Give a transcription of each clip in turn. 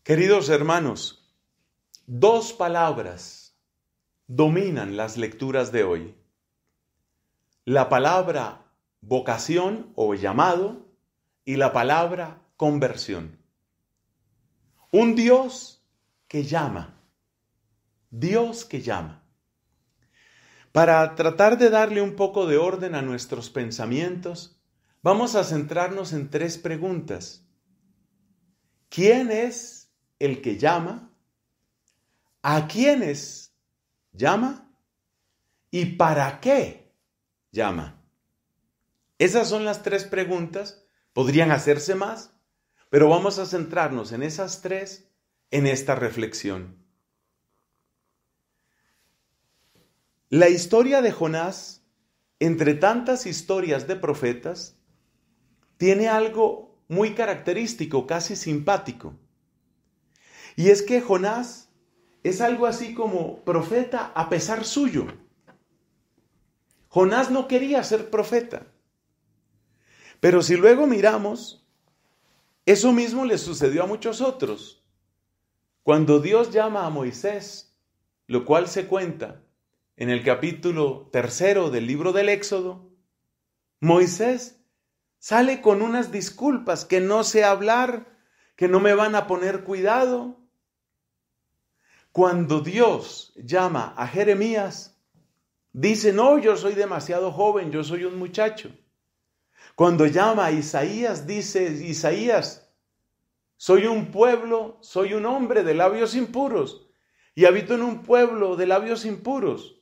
Queridos hermanos, dos palabras dominan las lecturas de hoy. La palabra vocación o llamado y la palabra conversión. Un Dios que llama. Dios que llama. Para tratar de darle un poco de orden a nuestros pensamientos, vamos a centrarnos en tres preguntas. ¿Quién es el que llama? ¿A quiénes llama? ¿Y para qué llama? Esas son las tres preguntas. Podrían hacerse más, pero vamos a centrarnos en esas tres en esta reflexión. La historia de Jonás, entre tantas historias de profetas, tiene algo muy característico, casi simpático. Y es que Jonás es algo así como profeta a pesar suyo. Jonás no quería ser profeta. Pero si luego miramos, eso mismo le sucedió a muchos otros. Cuando Dios llama a Moisés, lo cual se cuenta en el capítulo 3 del libro del Éxodo, Moisés sale con unas disculpas, que no sé hablar, que no me van a poner cuidado. Cuando Dios llama a Jeremías, dice, no, yo soy demasiado joven, yo soy un muchacho. Cuando llama a Isaías, dice Isaías, soy un pueblo, soy un hombre de labios impuros y habito en un pueblo de labios impuros.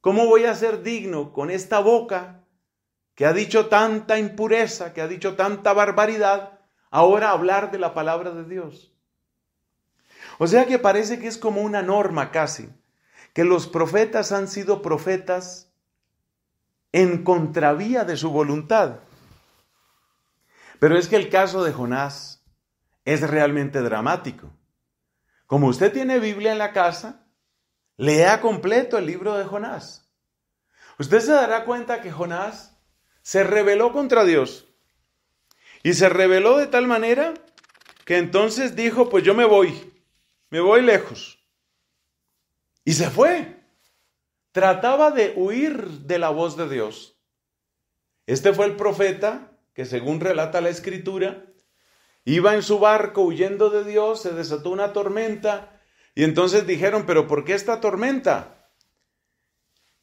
¿Cómo voy a ser digno con esta boca que ha dicho tanta impureza, que ha dicho tanta barbaridad, ahora hablar de la palabra de Dios? O sea que parece que es como una norma casi, que los profetas han sido profetas en contravía de su voluntad. Pero es que el caso de Jonás es realmente dramático. Como usted tiene Biblia en la casa, lea completo el libro de Jonás. Usted se dará cuenta que Jonás se rebeló contra Dios. Y se rebeló de tal manera que entonces dijo, pues yo me voy lejos. Y se fue. Trataba de huir de la voz de Dios. Este fue el profeta que, según relata la Escritura, iba en su barco huyendo de Dios, se desató una tormenta y entonces dijeron, ¿pero por qué esta tormenta?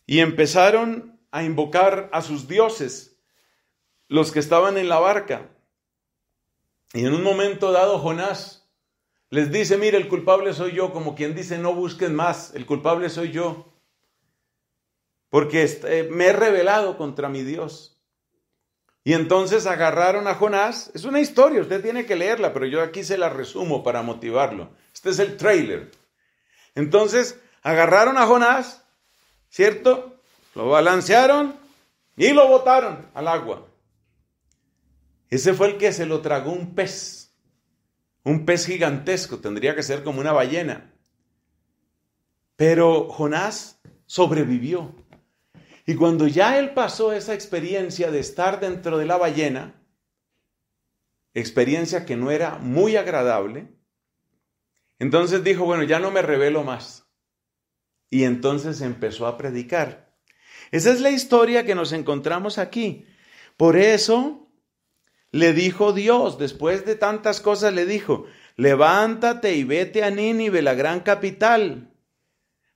Y empezaron a invocar a sus dioses, los que estaban en la barca. Y en un momento dado Jonás les dice, mire, el culpable soy yo, como quien dice, no busquen más, el culpable soy yo. Porque me he rebelado contra mi Dios. Y entonces agarraron a Jonás. Es una historia, usted tiene que leerla, pero yo aquí se la resumo para motivarlo. Este es el tráiler. Entonces agarraron a Jonás, ¿cierto? Lo balancearon y lo botaron al agua. Ese fue el que se lo tragó un pez gigantesco, tendría que ser como una ballena. Pero Jonás sobrevivió. Y cuando ya él pasó esa experiencia de estar dentro de la ballena, experiencia que no era muy agradable, entonces dijo, bueno, ya no me rebelo más. Y entonces empezó a predicar. Esa es la historia que nos encontramos aquí. Por eso le dijo Dios, después de tantas cosas le dijo, levántate y vete a Nínive, la gran capital.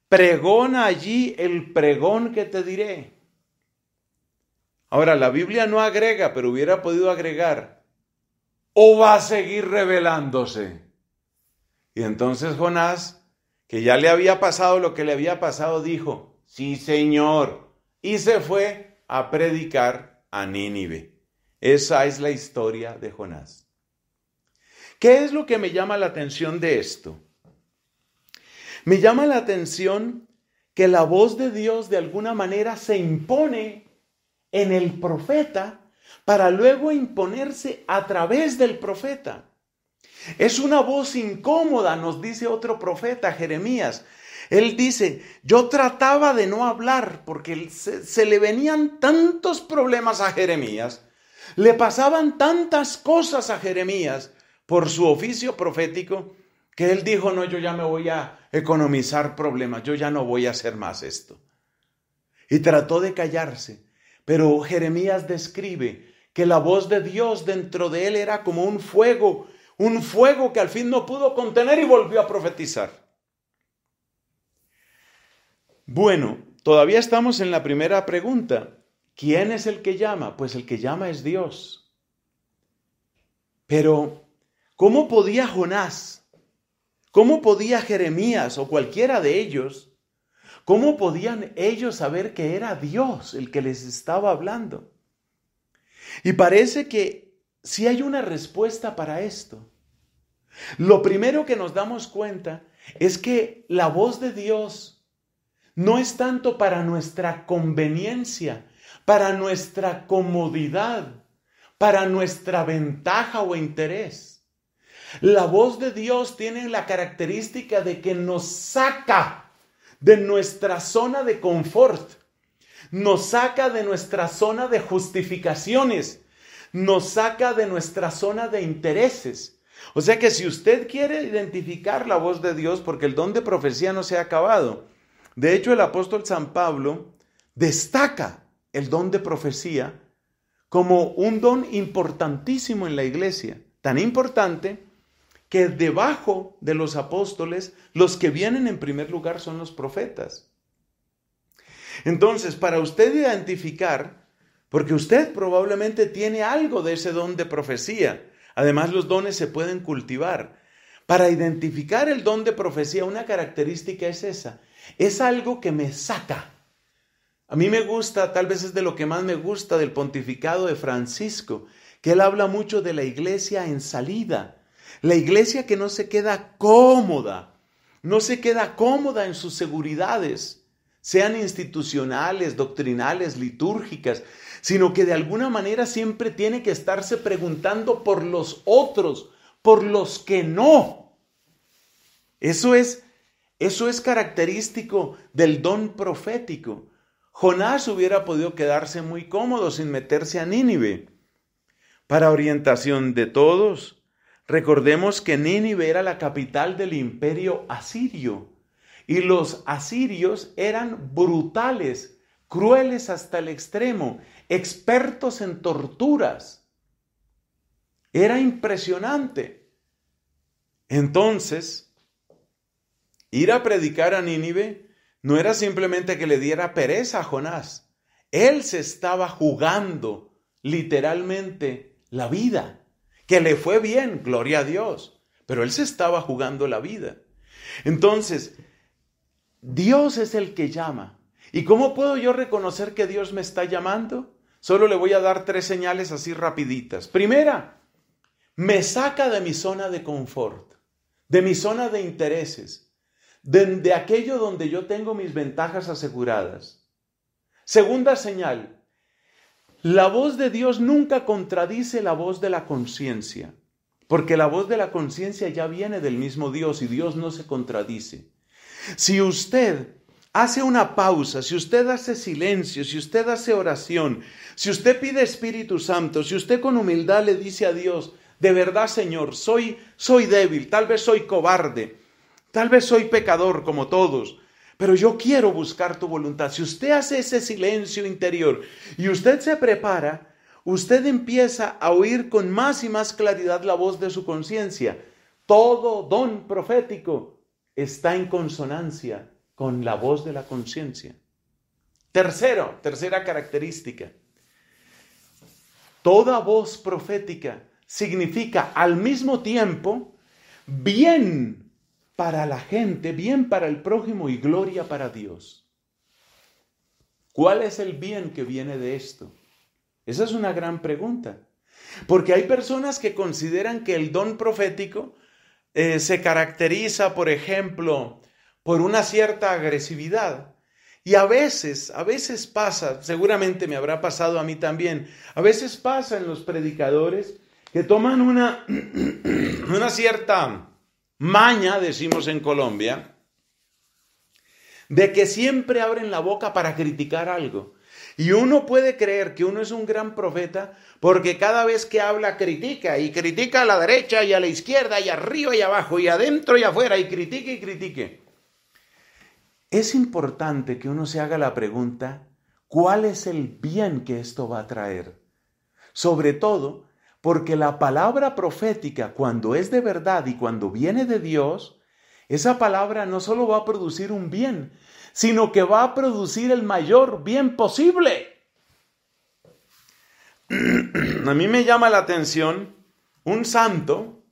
Pregona allí el pregón que te diré. Ahora, la Biblia no agrega, pero hubiera podido agregar, o va a seguir rebelándose. Y entonces Jonás, que ya le había pasado lo que le había pasado, dijo, sí, Señor, y se fue a predicar a Nínive. Esa es la historia de Jonás. ¿Qué es lo que me llama la atención de esto? Me llama la atención que la voz de Dios de alguna manera se impone en el profeta para luego imponerse a través del profeta. Es una voz incómoda, nos dice otro profeta, Jeremías. Él dice, yo trataba de no hablar porque se le venían tantos problemas a Jeremías, le pasaban tantas cosas a Jeremías por su oficio profético, que él dijo, no, yo ya me voy a economizar problemas, yo ya no voy a hacer más esto. Y trató de callarse, pero Jeremías describe que la voz de Dios dentro de él era como un fuego que al fin no pudo contener y volvió a profetizar. Bueno, todavía estamos en la primera pregunta. ¿Quién es el que llama? Pues el que llama es Dios. Pero, ¿cómo podía Jonás? ¿Cómo podía Jeremías o cualquiera de ellos? ¿Cómo podían ellos saber que era Dios el que les estaba hablando? Y parece que sí hay una respuesta para esto. Lo primero que nos damos cuenta es que la voz de Dios no es tanto para nuestra conveniencia, para nuestra comodidad, para nuestra ventaja o interés. La voz de Dios tiene la característica de que nos saca de nuestra zona de confort, nos saca de nuestra zona de justificaciones, nos saca de nuestra zona de intereses. O sea que si usted quiere identificar la voz de Dios, porque el don de profecía no se ha acabado. De hecho, el apóstol San Pablo destaca el don de profecía como un don importantísimo en la iglesia, tan importante que debajo de los apóstoles, los que vienen en primer lugar son los profetas. Entonces, para usted identificar, porque usted probablemente tiene algo de ese don de profecía, además los dones se pueden cultivar. Para identificar el don de profecía, una característica es esa, es algo que me saca. A mí me gusta, tal vez es de lo que más me gusta del pontificado de Francisco, que él habla mucho de la iglesia en salida. La iglesia que no se queda cómoda, en sus seguridades, sean institucionales, doctrinales, litúrgicas, sino que de alguna manera siempre tiene que estarse preguntando por los otros, por los que no. Eso es característico del don profético. Jonás hubiera podido quedarse muy cómodo sin meterse a Nínive. Para orientación de todos, recordemos que Nínive era la capital del imperio asirio y los asirios eran brutales, crueles hasta el extremo, expertos en torturas. Era impresionante. Entonces, ir a predicar a Nínive no era simplemente que le diera pereza a Jonás. Él se estaba jugando literalmente la vida. Que le fue bien, gloria a Dios, pero él se estaba jugando la vida. Entonces, Dios es el que llama. ¿Y cómo puedo yo reconocer que Dios me está llamando? Solo le voy a dar 3 señales así rapiditas. Primera, me saca de mi zona de confort, de mi zona de intereses, de aquello donde yo tengo mis ventajas aseguradas. Segunda señal, la voz de Dios nunca contradice la voz de la conciencia, porque la voz de la conciencia ya viene del mismo Dios y Dios no se contradice. Si usted hace una pausa, si usted hace silencio, si usted hace oración, si usted pide Espíritu Santo, si usted con humildad le dice a Dios, de verdad Señor, soy débil, tal vez soy cobarde, tal vez soy pecador como todos, pero yo quiero buscar tu voluntad. Si usted hace ese silencio interior y usted se prepara, usted empieza a oír con más y más claridad la voz de su conciencia. Todo don profético está en consonancia con la voz de la conciencia. Tercera característica. Toda voz profética significa al mismo tiempo bien para la gente, bien para el prójimo y gloria para Dios. ¿Cuál es el bien que viene de esto? Esa es una gran pregunta. Porque hay personas que consideran que el don profético se caracteriza, por ejemplo, por una cierta agresividad. Y a veces pasa, seguramente me habrá pasado a mí también, a veces pasa en los predicadores que toman una cierta maña, decimos en Colombia, de que siempre abren la boca para criticar algo. Y uno puede creer que uno es un gran profeta porque cada vez que habla critica, y critica a la derecha y a la izquierda y arriba y abajo y adentro y afuera y critique y critique. Es importante que uno se haga la pregunta, ¿cuál es el bien que esto va a traer? Sobre todo porque la palabra profética, cuando es de verdad y cuando viene de Dios, esa palabra no solo va a producir un bien, sino que va a producir el mayor bien posible. A mí me llama la atención un santo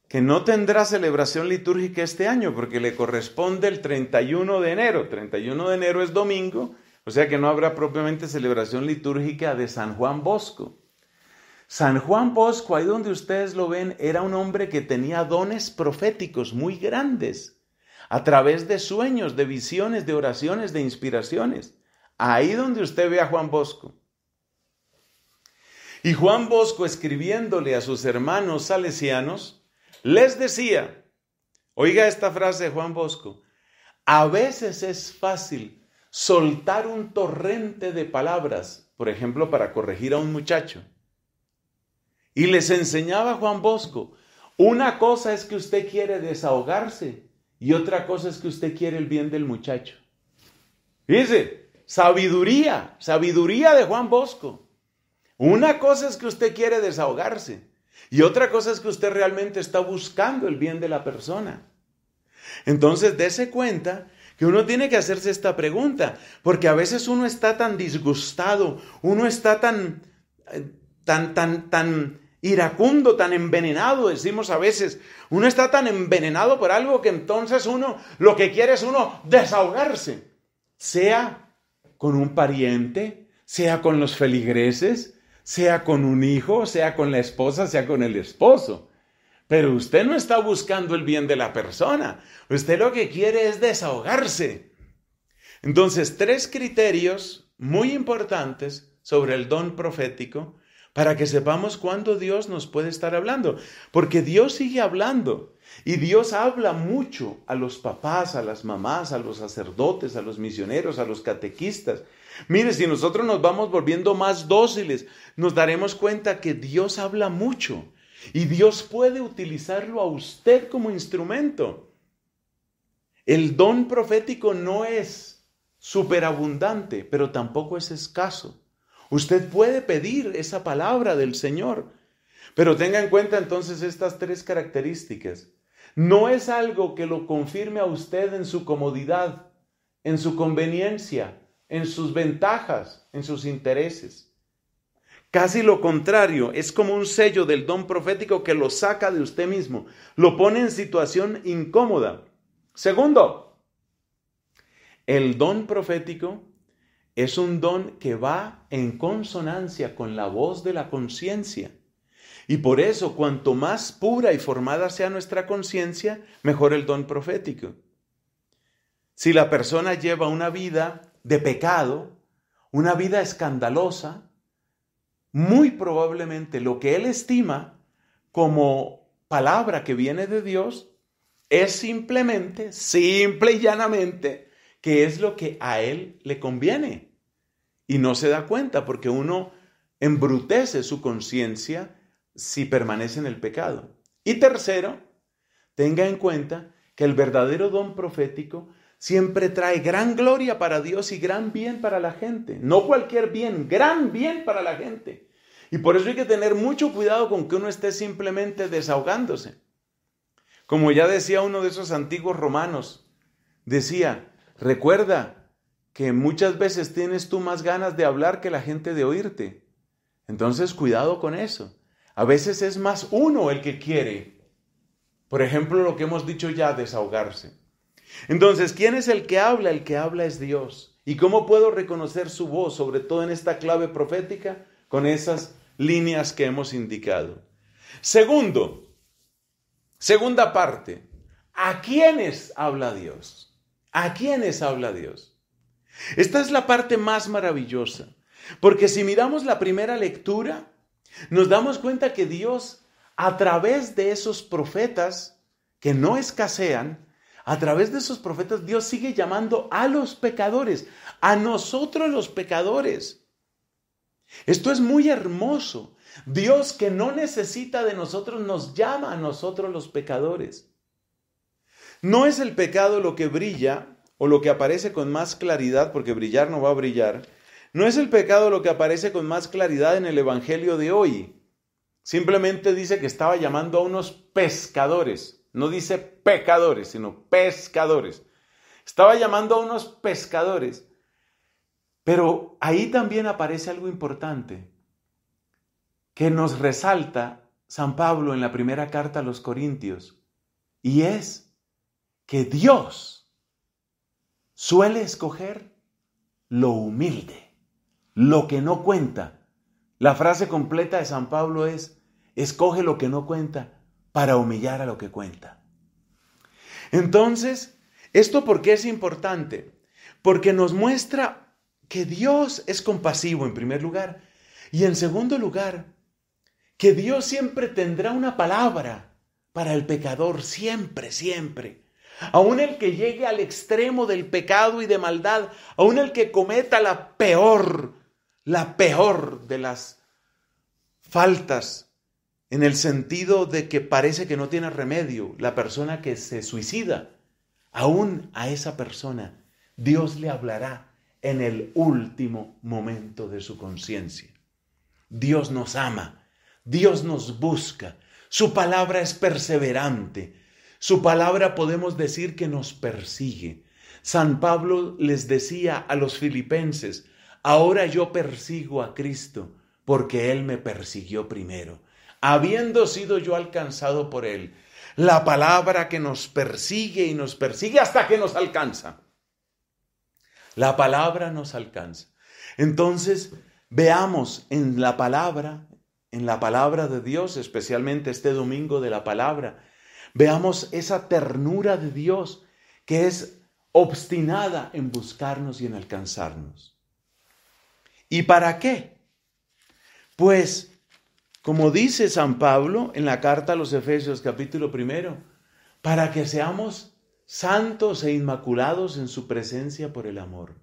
que no tendrá celebración litúrgica este año porque le corresponde el 31 de enero. 31 de enero es domingo, o sea que no habrá propiamente celebración litúrgica de San Juan Bosco. San Juan Bosco, ahí donde ustedes lo ven, era un hombre que tenía dones proféticos muy grandes, a través de sueños, de visiones, de oraciones, de inspiraciones. Ahí donde usted ve a Juan Bosco. Y Juan Bosco, escribiéndole a sus hermanos salesianos, les decía, oiga esta frase de Juan Bosco, a veces es fácil soltar un torrente de palabras, por ejemplo, para corregir a un muchacho. Y les enseñaba Juan Bosco, una cosa es que usted quiere desahogarse y otra cosa es que usted quiere el bien del muchacho. Fíjese, sabiduría de Juan Bosco. Una cosa es que usted quiere desahogarse y otra cosa es que usted realmente está buscando el bien de la persona. Entonces, dése cuenta que uno tiene que hacerse esta pregunta, porque a veces uno está tan disgustado, uno está tan iracundo, tan envenenado, decimos a veces, uno está tan envenenado por algo que entonces uno lo que quiere es uno desahogarse, sea con un pariente, sea con los feligreses, sea con un hijo, sea con la esposa, sea con el esposo. Pero usted no está buscando el bien de la persona. Usted lo que quiere es desahogarse. Entonces, 3 criterios muy importantes sobre el don profético para que sepamos cuándo Dios nos puede estar hablando. Porque Dios sigue hablando. Y Dios habla mucho a los papás, a las mamás, a los sacerdotes, a los misioneros, a los catequistas. Mire, si nosotros nos vamos volviendo más dóciles, nos daremos cuenta que Dios habla mucho y Dios puede utilizarlo a usted como instrumento. El don profético no es superabundante, pero tampoco es escaso. Usted puede pedir esa palabra del Señor, pero tenga en cuenta entonces estas 3 características. No es algo que lo confirme a usted en su comodidad, en su conveniencia, en sus ventajas, en sus intereses. Casi lo contrario, es como un sello del don profético que lo saca de usted mismo, lo pone en situación incómoda. Segundo, el don profético es un don que va en consonancia con la voz de la conciencia. Y por eso, cuanto más pura y formada sea nuestra conciencia, mejor el don profético. Si la persona lleva una vida de pecado, una vida escandalosa, muy probablemente lo que él estima como palabra que viene de Dios es simple y llanamente, que es lo que a él le conviene. Y no se da cuenta porque uno embrutece su conciencia si permanece en el pecado. Y tercero, tenga en cuenta que el verdadero don profético siempre trae gran gloria para Dios y gran bien para la gente. No cualquier bien, gran bien para la gente. Y por eso hay que tener mucho cuidado con que uno esté simplemente desahogándose. Como ya decía uno de esos antiguos romanos, decía, recuerda que muchas veces tienes tú más ganas de hablar que la gente de oírte. Entonces, cuidado con eso. A veces es más uno el que quiere. Por ejemplo, lo que hemos dicho ya, desahogarse. Entonces, ¿quién es el que habla? El que habla es Dios. ¿Y cómo puedo reconocer su voz, sobre todo en esta clave profética? Con esas líneas que hemos indicado. Segunda parte. ¿A quiénes habla Dios? ¿A quiénes habla Dios? Esta es la parte más maravillosa. Porque si miramos la primera lectura, nos damos cuenta que Dios, a través de esos profetas que no escasean, A través de esos profetas Dios sigue llamando a los pecadores, a nosotros los pecadores. Esto es muy hermoso. Dios, que no necesita de nosotros, nos llama a nosotros los pecadores. No es el pecado lo que brilla o lo que aparece con más claridad, porque brillar no va a brillar. No es el pecado lo que aparece con más claridad en el evangelio de hoy. Simplemente dice que estaba llamando a unos pescadores. No dice pecadores, sino pescadores. Estaba llamando a unos pescadores. Pero ahí también aparece algo importante que nos resalta San Pablo en la primera carta a los Corintios. Y es que Dios suele escoger lo humilde, lo que no cuenta. La frase completa de San Pablo es: escoge lo que no cuenta para humillar a lo que cuenta. Entonces, ¿esto por qué es importante? Porque nos muestra que Dios es compasivo en primer lugar, y en segundo lugar, que Dios siempre tendrá una palabra para el pecador, siempre, siempre. Aún el que llegue al extremo del pecado y de maldad, aún el que cometa la peor de las faltas, en el sentido de que parece que no tiene remedio, la persona que se suicida, aún a esa persona Dios le hablará en el último momento de su conciencia. Dios nos ama, Dios nos busca, su palabra es perseverante, su palabra podemos decir que nos persigue. San Pablo les decía a los filipenses: ahora yo persigo a Cristo porque Él me persiguió primero, habiendo sido yo alcanzado por Él. La palabra que nos persigue y nos persigue hasta que nos alcanza. La palabra nos alcanza. Entonces, veamos en la palabra de Dios, especialmente este domingo de la palabra, veamos esa ternura de Dios que es obstinada en buscarnos y en alcanzarnos. ¿Y para qué? Pues, como dice San Pablo en la carta a los Efesios capítulo 1, para que seamos santos e inmaculados en su presencia por el amor.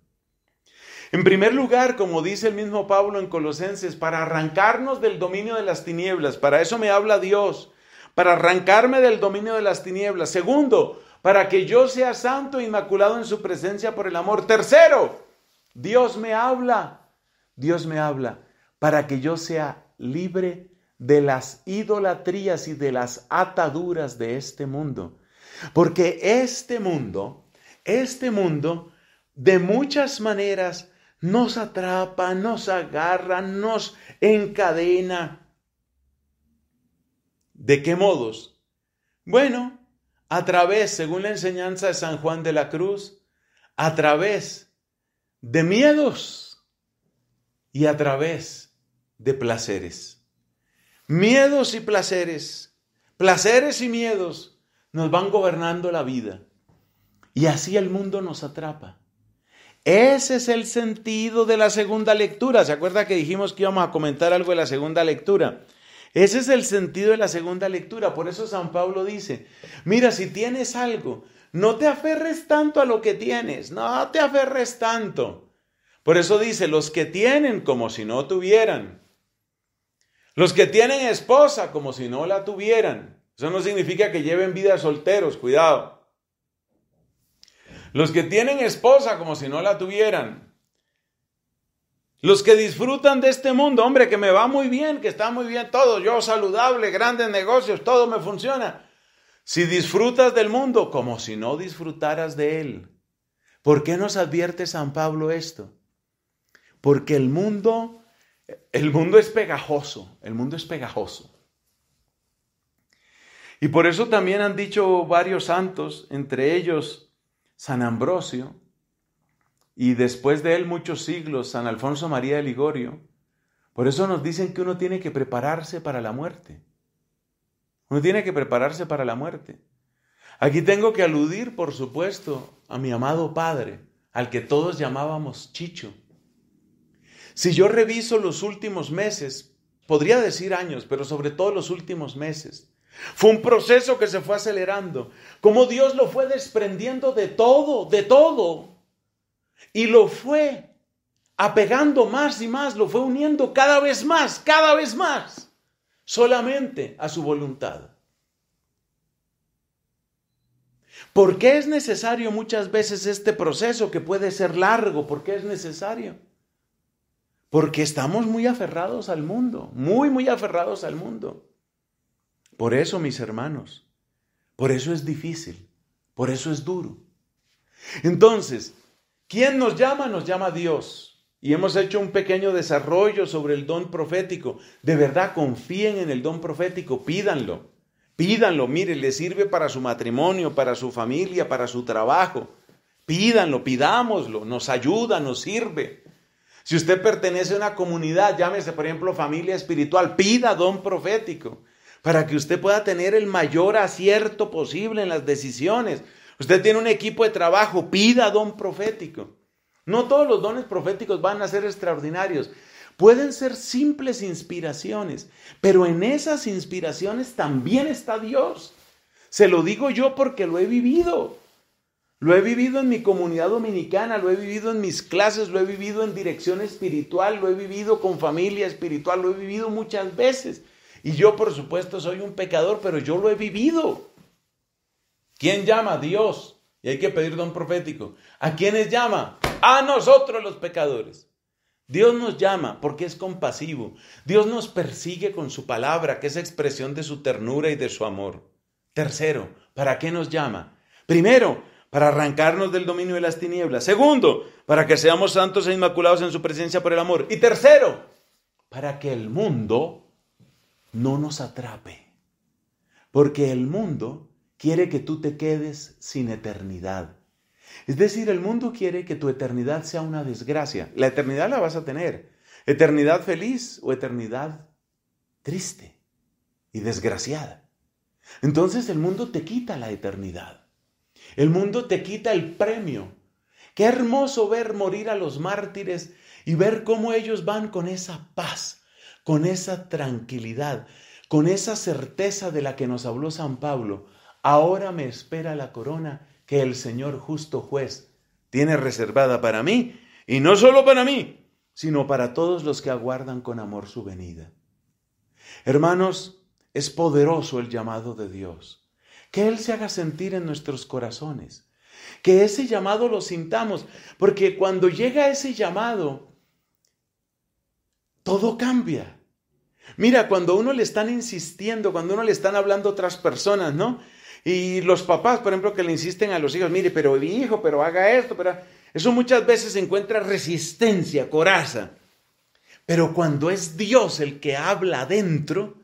En primer lugar, como dice el mismo Pablo en Colosenses, para arrancarnos del dominio de las tinieblas. Para eso me habla Dios, para arrancarme del dominio de las tinieblas. Segundo, para que yo sea santo e inmaculado en su presencia por el amor. Tercero, Dios me habla para que yo sea libre de las idolatrías y de las ataduras de este mundo. Porque este mundo, de muchas maneras nos atrapa, nos agarra, nos encadena. ¿De qué modos? Bueno, a través, según la enseñanza de San Juan de la Cruz, a través de miedos y a través de placeres. Miedos y placeres, placeres y miedos nos van gobernando la vida. Y así el mundo nos atrapa. Ese es el sentido de la segunda lectura. ¿Se acuerda que dijimos que íbamos a comentar algo de la segunda lectura? Ese es el sentido de la segunda lectura. Por eso San Pablo dice: mira, si tienes algo, no te aferres tanto a lo que tienes. No te aferres tanto. Por eso dice: los que tienen como si no tuvieran. Los que tienen esposa como si no la tuvieran. Eso no significa que lleven vida solteros, cuidado. Los que tienen esposa como si no la tuvieran. Los que disfrutan de este mundo, hombre, que me va muy bien, que está muy bien todo, yo saludable, grandes negocios, todo me funciona. Si disfrutas del mundo como si no disfrutaras de él. ¿Por qué nos advierte San Pablo esto? Porque el mundo es pegajoso, el mundo es pegajoso. Y por eso también han dicho varios santos, entre ellos San Ambrosio, y después de él muchos siglos, San Alfonso María de Ligorio. Por eso nos dicen que uno tiene que prepararse para la muerte. Uno tiene que prepararse para la muerte. Aquí tengo que aludir, por supuesto, a mi amado padre, al que todos llamábamos Chicho. Si yo reviso los últimos meses, podría decir años, pero sobre todo los últimos meses, Fue un proceso que se fue acelerando. Como Dios lo fue desprendiendo de todo. Y lo fue apegando más y más, lo fue uniendo cada vez más, solamente a su voluntad. ¿Por qué es necesario muchas veces este proceso que puede ser largo? ¿Por qué es necesario? Porque estamos muy aferrados al mundo, muy aferrados al mundo. Por eso, mis hermanos, por eso es difícil, por eso es duro. Entonces, ¿quién nos llama? Nos llama Dios. Y hemos hecho un pequeño desarrollo sobre el don profético. De verdad, confíen en el don profético, pídanlo. Pídanlo, mire, le sirve para su matrimonio, para su familia, para su trabajo. Pídanlo, pidámoslo, nos ayuda, nos sirve. Si usted pertenece a una comunidad, llámese por ejemplo familia espiritual, pida don profético para que usted pueda tener el mayor acierto posible en las decisiones. Usted tiene un equipo de trabajo, pida don profético. No todos los dones proféticos van a ser extraordinarios. Pueden ser simples inspiraciones, pero en esas inspiraciones también está Dios. Se lo digo yo porque lo he vivido. Lo he vivido en mi comunidad dominicana, lo he vivido en mis clases, lo he vivido en dirección espiritual, lo he vivido con familia espiritual, lo he vivido muchas veces. Y yo, por supuesto, soy un pecador, pero yo lo he vivido. ¿Quién llama? Dios. Y hay que pedir don profético. ¿A quiénes llama? A nosotros los pecadores. Dios nos llama porque es compasivo. Dios nos persigue con su palabra, que es expresión de su ternura y de su amor. Tercero, ¿para qué nos llama? Primero, para arrancarnos del dominio de las tinieblas. Segundo, para que seamos santos e inmaculados en su presencia por el amor. Y tercero, para que el mundo no nos atrape. Porque el mundo quiere que tú te quedes sin eternidad. Es decir, el mundo quiere que tu eternidad sea una desgracia. La eternidad la vas a tener. Eternidad feliz o eternidad triste y desgraciada. Entonces el mundo te quita la eternidad. El mundo te quita el premio. Qué hermoso ver morir a los mártires y ver cómo ellos van con esa paz, con esa tranquilidad, con esa certeza de la que nos habló San Pablo. Ahora me espera la corona que el Señor justo juez tiene reservada para mí, y no solo para mí, sino para todos los que aguardan con amor su venida. Hermanos, es poderoso el llamado de Dios. Que Él se haga sentir en nuestros corazones. Que ese llamado lo sintamos, porque cuando llega ese llamado, todo cambia. Mira, cuando a uno le están insistiendo, cuando a uno le están hablando otras personas, ¿no? Y los papás, por ejemplo, que le insisten a los hijos, mire, pero hijo, pero haga esto, pero eso muchas veces encuentra resistencia, coraza. Pero cuando es Dios el que habla adentro,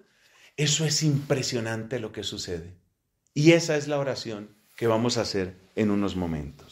eso es impresionante lo que sucede. Y esa es la oración que vamos a hacer en unos momentos.